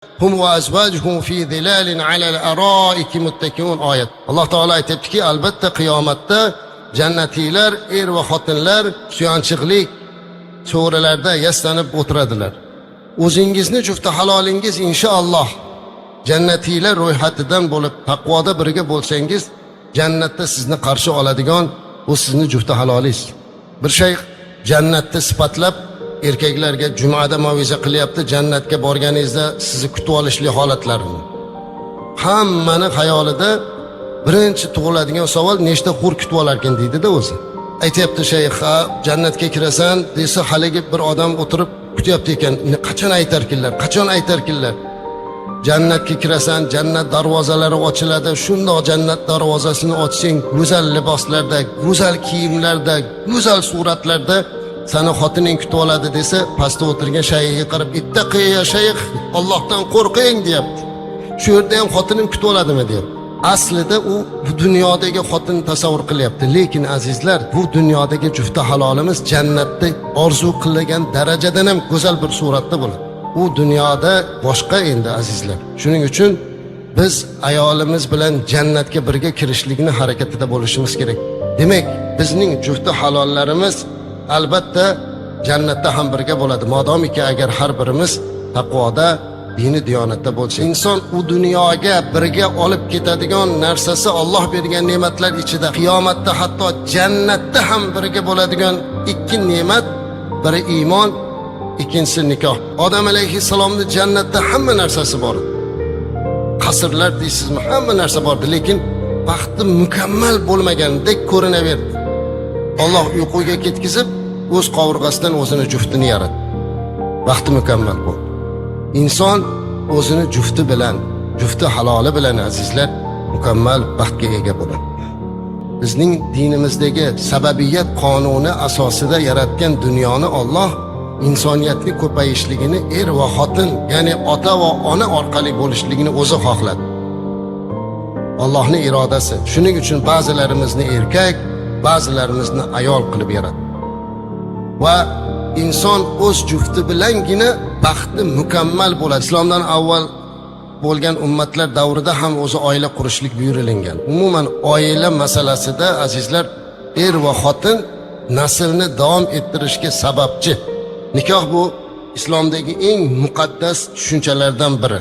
hum va azvajuhum fi zilalin alal araiki muttakiun oyat. Alloh taolo aytibdiki, albatta qiyomatda jannatiylar va xotinlar suyanchiqlik so'rilarda yastanib o'tiradilar. O'zingizni jufti halolingiz inshaalloh jannatiylar ro'yxatidan bo'lib taqvoda birga bo'lsangiz, jannatda sizni qarshi oladigan bu sizni jufti halolingiz. Bir shayx jannatni sifatlab erkaklarga jumada maviza qilyapti, jannatga borganingizda sizni kutib olishli holatlarini. Hammani xayolida birinchi tug'iladigan savol nechta hur kutib olarkan deydi-da o'zi. Aytayapti shayx, jannatga kirasan desa haligi bir odam o'tirib kutyapti ekan, qachon aytarkinlar, qachon aytarkinlar. Jannatga kirasan, jannat darvozalari ochiladi. Shundoq jannat darvozasini ochsang, go'zal liboslarda, go'zal kiyimlarda, go'zal suratlarda seni xotining kutib oladi desa, pastda o'tirgan shayxga qarab, "Ittaqi ya shayx, Allohdan qo'rqing" deyapti. Shu yerda ham xotinim kutib oladimi deyapti. Aslida u bu dunyodagi xotinni tasavvur qilyapti, lekin azizlar, bu dunyodagi jufti halolimiz jannatda orzu qilgan darajadan ham go'zal bir suratda bo'ladi. U dunyoda boshqa endi azizlar. Shuning uchun biz ayolimiz bilan jannatga birga kirishlikni harakatida bo'lishimiz kerak. Demak, bizning jufti halollarimiz albatta jannatda ham birga bo'ladi. Modomiki agar har birimiz taqvoda, dini diyonatda bo'lsa, inson u dunyoga birga olib ketadigan narsasi Alloh bergan ne'matlar ichida qiyomatda hatto jannatda ham birga bo'ladigan ikki ne'mat, biri iymon, ikkinchisi nikoh. Odam alayhissalomning jannatda hamma narsasi bor. Qasrlar deysizmi, hamma narsa bor, lekin baxti mukammal bo'lmagandek ko'rinaverdi. Alloh uyquga ketkizib, o'z qovurg'asidan o'zini juftini yaratdi. Baxti mukammal bo'ldi. İnson o'zini jufti bilan, jufti haloli bilan azizlar mukammal baxtga ega bo'ladi. Bizning dinimizdagi sababiyat qonuni asosida yaratgan dunyoni Alloh insoniyatning ko'payishligini va xotin, ya'ni ota va ona orqali bo'lishligini o'zi xohladi. Allohning irodasi. Shuning uchun ba'zilarimizni erkak, ba'zilarimizni ayol qilib yaratdi. Va inson o'z jufti bilangina baxti mukammal bo'ladi. Islomdan avval bo'lgan ummatlar davrida ham o'zi oila qurishlik buyurilgan. Umuman oila masalasida azizlar, va xotin naslni davom ettirishga sababchi. Nikoh bu islomdagi eng muqaddas tushunchalardan biri.